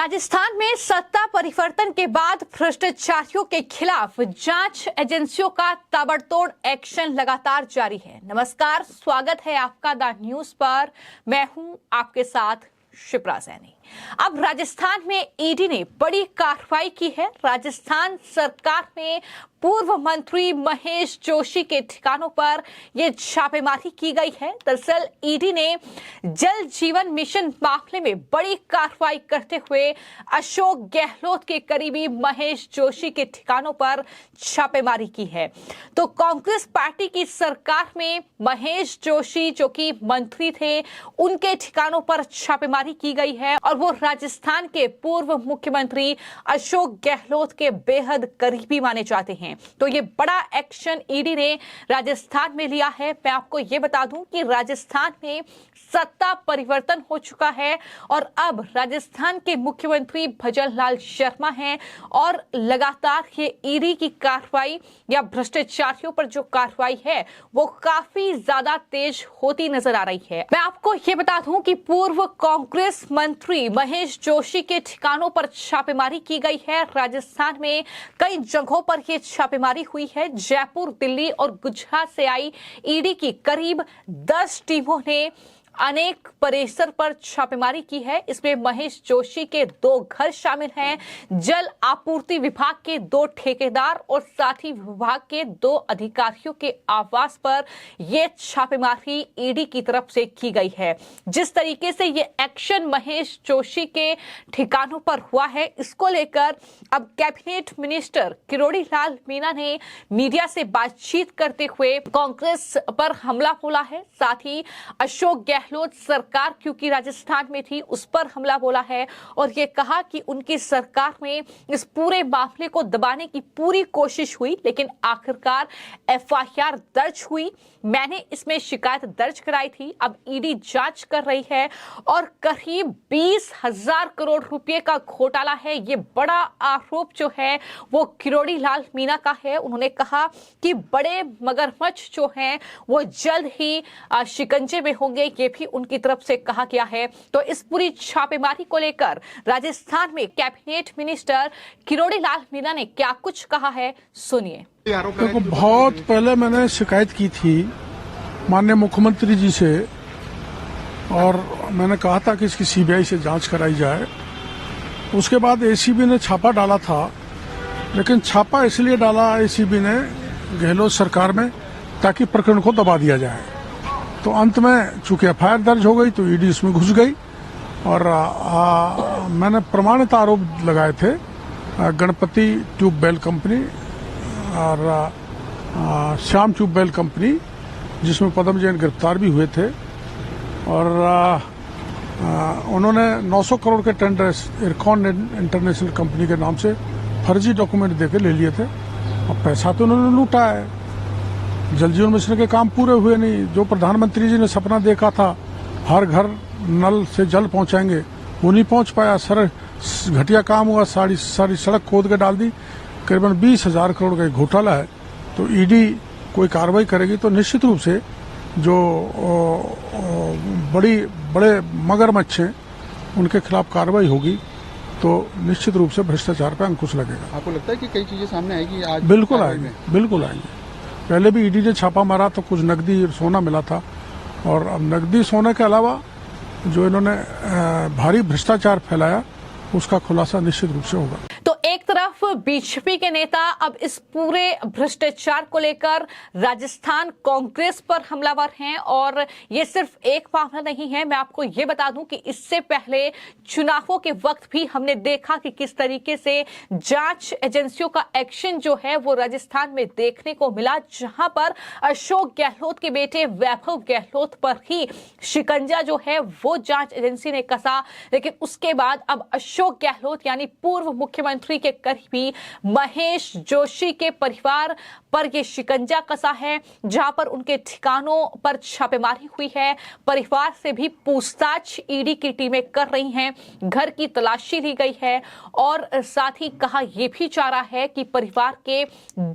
राजस्थान में सत्ता परिवर्तन के बाद भ्रष्टाचारियों के खिलाफ जांच एजेंसियों का ताबड़तोड़ एक्शन लगातार जारी है। नमस्कार, स्वागत है आपका द न्यूज पर। मैं हूं आपके साथ शिप्रा सैनी। अब राजस्थान में ईडी ने बड़ी कार्रवाई की है। राजस्थान सरकार में पूर्व मंत्री महेश जोशी के ठिकानों पर यह छापेमारी की गई है। दरअसल ईडी ने जल जीवन मिशन मामले में बड़ी कार्रवाई करते हुए अशोक गहलोत के करीबी महेश जोशी के ठिकानों पर छापेमारी की है। तो कांग्रेस पार्टी की सरकार में महेश जोशी जो कि मंत्री थे, उनके ठिकानों पर छापेमारी की गई है और वो राजस्थान के पूर्व मुख्यमंत्री अशोक गहलोत के बेहद करीबी माने जाते हैं। तो ये बड़ा एक्शन ईडी ने राजस्थान में लिया है। मैं आपको ये बता दूं कि राजस्थान में सत्ता परिवर्तन हो चुका है और अब राजस्थान के मुख्यमंत्री भजन लाल शर्मा हैं और लगातार ये ईडी की कार्रवाई या भ्रष्टाचारियों पर जो कार्रवाई है वो काफी ज्यादा तेज होती नजर आ रही है। मैं आपको ये बता दूं कि पूर्व कांग्रेस मंत्री महेश जोशी के ठिकानों पर छापेमारी की गई है। राजस्थान में कई जगहों पर यह छापेमारी हुई है। जयपुर, दिल्ली और गुजरात से आई ईडी की करीब 10 टीमों ने अनेक परिसर पर छापेमारी की है। इसमें महेश जोशी के 2 घर शामिल हैं, जल आपूर्ति विभाग के 2 ठेकेदार और साथ ही विभाग के 2 अधिकारियों के आवास पर यह छापेमारी ईडी की तरफ से की गई है। जिस तरीके से ये एक्शन महेश जोशी के ठिकानों पर हुआ है, इसको लेकर अब कैबिनेट मिनिस्टर किरोड़ी लाल मीणा ने मीडिया से बातचीत करते हुए कांग्रेस पर हमला बोला है। साथ ही अशोक गहलोत सरकार क्योंकि राजस्थान में थी, उस पर हमला बोला है और ये कहा कि उनकी सरकार में इस पूरे मामले को दबाने की पूरी कोशिश हुई, लेकिन आखिरकार एफआईआर दर्ज हुई। मैंने इसमें शिकायत दर्ज कराई थी। अब ईडी जांच कर रही है और करीब 20,000 करोड़ रुपए का घोटाला है। ये बड़ा आरोप जो है वो किरोड़ी लाल मीणा का है। उन्होंने कहा कि बड़े मगरमच्छ जो हैं वो जल्द ही शिकंजे में होंगे, ये भी उनकी तरफ से कहा गया है। तो इस पूरी छापेमारी को लेकर राजस्थान में कैबिनेट मिनिस्टर किरोड़ी लाल मीणा ने क्या कुछ कहा है, सुनिए। देखो, बहुत पहले मैंने शिकायत की थी माननीय मुख्यमंत्री जी से और मैंने कहा था कि इसकी सीबीआई से जांच कराई जाए। उसके बाद एसीबी ने छापा डाला था, लेकिन छापा इसलिए डाला एसीबी ने गहलोत सरकार में ताकि प्रकरण को दबा दिया जाए। तो अंत में चूंकि एफआईआर दर्ज हो गई तो ईडी इसमें घुस गई और मैंने प्रमाणित आरोप लगाए थे गणपति ट्यूबवेल कंपनी और श्याम ट्यूबवेल कंपनी, जिसमें पद्म जैन गिरफ्तार भी हुए थे और उन्होंने 900 करोड़ के टेंडर इरकॉन इंटरनेशनल कंपनी के नाम से फर्जी डॉक्यूमेंट देके ले लिए थे और पैसा तो उन्होंने लूटा है। जल जीवन मिशन के काम पूरे हुए नहीं। जो प्रधानमंत्री जी ने सपना देखा था हर घर नल से जल पहुंचाएंगे, वो नहीं पहुंच पाया। सर घटिया काम हुआ, सारी सड़क खोद के डाल दी। करीबन 20,000 करोड़ का घोटाला है। तो ईडी कोई कार्रवाई करेगी तो निश्चित रूप से जो बड़े मगरमच्छ हैं उनके खिलाफ कार्रवाई होगी, तो निश्चित रूप से भ्रष्टाचार पर अंकुश लगेगा। आपको लगता है कि कई चीजें सामने आएगी आज? बिल्कुल आएंगे। पहले भी ईडी ने छापा मारा तो कुछ नकदी सोना मिला था और अब नकदी सोने के अलावा जो इन्होंने भारी भ्रष्टाचार फैलाया उसका खुलासा निश्चित रूप से होगा। तो एक तरफ बीजेपी के नेता अब इस पूरे भ्रष्टाचार को लेकर राजस्थान कांग्रेस पर हमलावर हैं और ये सिर्फ एक मामला नहीं है। मैं आपको ये बता दूं कि इससे पहले चुनावों के वक्त भी हमने देखा कि किस तरीके से जांच एजेंसियों का एक्शन जो है वो राजस्थान में देखने को मिला, जहां पर अशोक गहलोत के बेटे वैभव गहलोत पर ही शिकंजा जो है वो जांच एजेंसी ने कसा। लेकिन उसके बाद अब अशोक गहलोत यानी पूर्व मुख्यमंत्री के करीबी महेश जोशी के परिवार पर यह शिकंजा कसा है, जहां पर उनके ठिकानों पर छापेमारी हुई है। परिवार से भी पूछताछ ईडी की टीमें कर रही हैं, घर की तलाशी ली गई है और साथ ही कहा यह भी जा रहा है कि परिवार के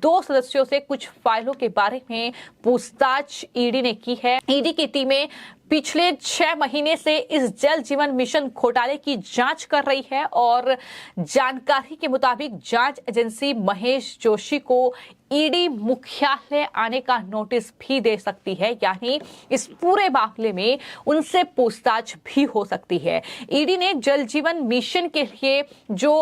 2 सदस्यों से कुछ फाइलों के बारे में पूछताछ ईडी ने की है। ईडी की टीमें पिछले 6 महीने से इस जल जीवन मिशन घोटाले की जांच कर रही है और जानकारी के मुताबिक जांच एजेंसी महेश जोशी को ईडी मुख्यालय आने का नोटिस भी दे सकती है, यानी इस पूरे मामले में उनसे पूछताछ भी हो सकती है। ईडी ने जल जीवन मिशन के लिए जो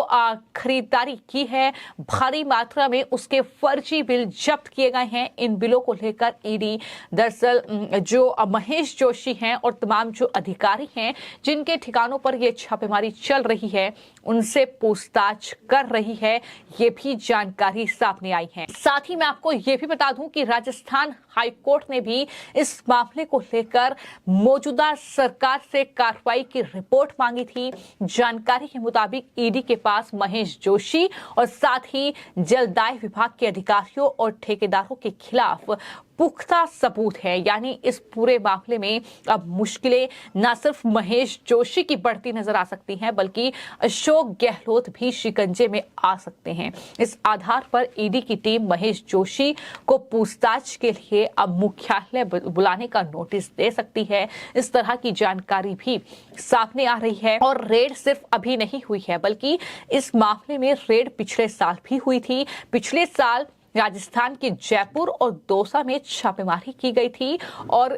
खरीदारी की है, भारी मात्रा में उसके फर्जी बिल जब्त किए गए हैं। इन बिलों को लेकर ईडी दरअसल जो महेश जोशी हैं और तमाम जो अधिकारी हैं जिनके ठिकानों पर यह छापेमारी चल रही है, उनसे पूछताछ कर रही है। ये भी जानकारी सामने आई है। साथ ही मैं आपको ये भी बता दूं कि राजस्थान हाई कोर्ट ने भी इस मामले को लेकर मौजूदा सरकार से कार्रवाई की रिपोर्ट मांगी थी। जानकारी के मुताबिक ईडी के पास महेश जोशी और साथ ही जलदाय विभाग के अधिकारियों और ठेकेदारों के खिलाफ पुख्ता सबूत है, यानी इस पूरे मामले में अब मुश्किलें न सिर्फ महेश जोशी की बढ़ती नजर आ सकती हैं, बल्कि अशोक गहलोत भी शिकंजे में आ सकते हैं। इस आधार पर ईडी की टीम महेश जोशी को पूछताछ के लिए अब मुख्यालय बुलाने का नोटिस दे सकती है। इस तरह की जानकारी भी सामने आ रही है। और रेड सिर्फ अभी नहीं हुई है, बल्कि इस मामले में रेड पिछले साल भी हुई थी। पिछले साल राजस्थान के जयपुर और दौसा में छापेमारी की गई थी और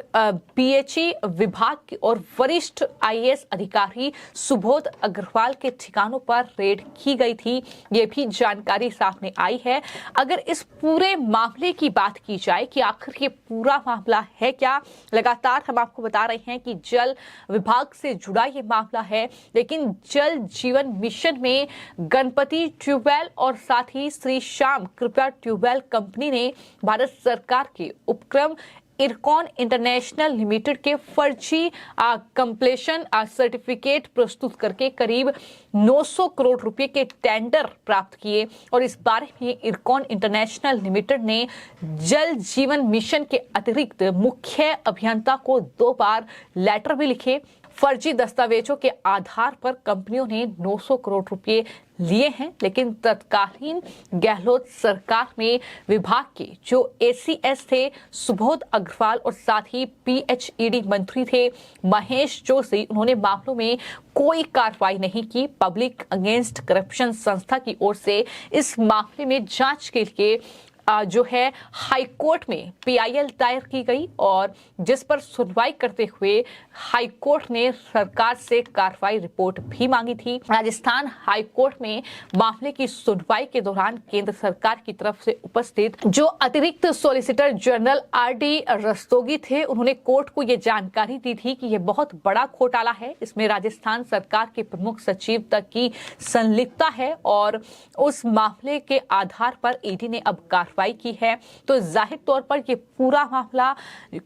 पीएचई विभाग और वरिष्ठ आईएएस अधिकारी सुबोध अग्रवाल के ठिकानों पर रेड की गई थी। ये भी जानकारी सामने आई है। अगर इस पूरे मामले की बात की जाए कि आखिर ये पूरा मामला है क्या, लगातार हम आपको बता रहे हैं कि जल विभाग से जुड़ा ये मामला है, लेकिन जल जीवन मिशन में गणपति ट्यूबवेल और साथ ही श्री श्याम कृपया ट्यूबवेल कंपनी ने भारत सरकार के उपक्रम इरकॉन इंटरनेशनल लिमिटेड के फर्जी कंप्लीशन सर्टिफिकेट प्रस्तुत करके करीब 900 करोड़ रुपए के टेंडर प्राप्त किए। और इस बारे में इरकॉन इंटरनेशनल लिमिटेड ने जल जीवन मिशन के अतिरिक्त मुख्य अभियंता को 2 बार लेटर भी लिखे। फर्जी दस्तावेजों के आधार पर कंपनियों ने 900 करोड़ रुपए लिए हैं, लेकिन तत्कालीन गहलोत सरकार में विभाग के जो एसीएस थे सुबोध अग्रवाल और साथ ही पीएचईडी मंत्री थे महेश जोशी, उन्होंने मामलों में कोई कार्रवाई नहीं की। पब्लिक अगेंस्ट करप्शन संस्था की ओर से इस मामले में जांच के लिए जो है हाई कोर्ट में पीआईएल दायर की गई और जिस पर सुनवाई करते हुए हाई कोर्ट ने सरकार से कार्रवाई रिपोर्ट भी मांगी थी। राजस्थान हाई कोर्ट में मामले की सुनवाई के दौरान केंद्र सरकार की तरफ से उपस्थित जो अतिरिक्त सॉलिसिटर जनरल आरडी रस्तोगी थे, उन्होंने कोर्ट को ये जानकारी दी थी कि यह बहुत बड़ा घोटाला है, इसमें राजस्थान सरकार के प्रमुख सचिव तक की संलिप्तता है और उस मामले के आधार पर ईडी ने अब कार्रवाई की है। तो जाहिर तौर पर यह पूरा मामला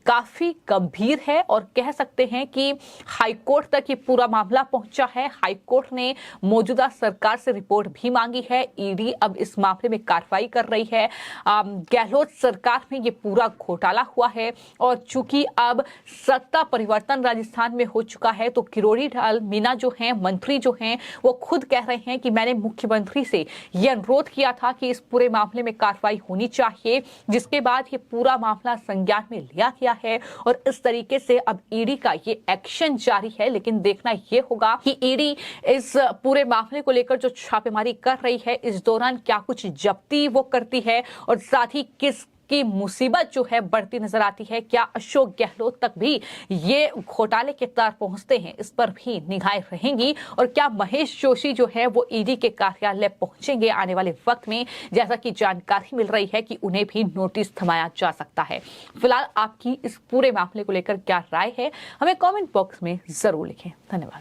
काफी गंभीर है और कह सकते हैं कि हाई कोर्ट तक ये पूरा मामला पहुंचा है। हाई कोर्ट ने मौजूदा सरकार से रिपोर्ट भी मांगी है। ईडी अब इस मामले में कार्रवाई कर रही है। गहलोत सरकार में ये पूरा घोटाला हुआ है और चूंकि अब सत्ता परिवर्तन राजस्थान में हो चुका है, तो किरोड़ी लाल मीणा जो हैं, मंत्री जो हैं, वो खुद कह रहे हैं कि मैंने मुख्यमंत्री से ये अनुरोध किया था कि इस पूरे मामले में कार्रवाई होनी चाहिए, जिसके बाद ये पूरा मामला संज्ञान में लिया गया है और इस तरीके से अब ईडी का ये एक्शन जारी है। लेकिन देखना ये होगा कि ईडी इस पूरे मामले को लेकर जो छापेमारी कर रही है, इस दौरान क्या कुछ जब्ती वो करती है और साथ ही किस की मुसीबत जो है बढ़ती नजर आती है। क्या अशोक गहलोत तक भी ये घोटाले के तार पहुंचते हैं, इस पर भी निगाहें रहेंगी। और क्या महेश जोशी जो है वो ईडी के कार्यालय पहुंचेंगे आने वाले वक्त में, जैसा कि जानकारी मिल रही है कि उन्हें भी नोटिस थमाया जा सकता है। फिलहाल आपकी इस पूरे मामले को लेकर क्या राय है, हमें कमेंट बॉक्स में जरूर लिखें। धन्यवाद।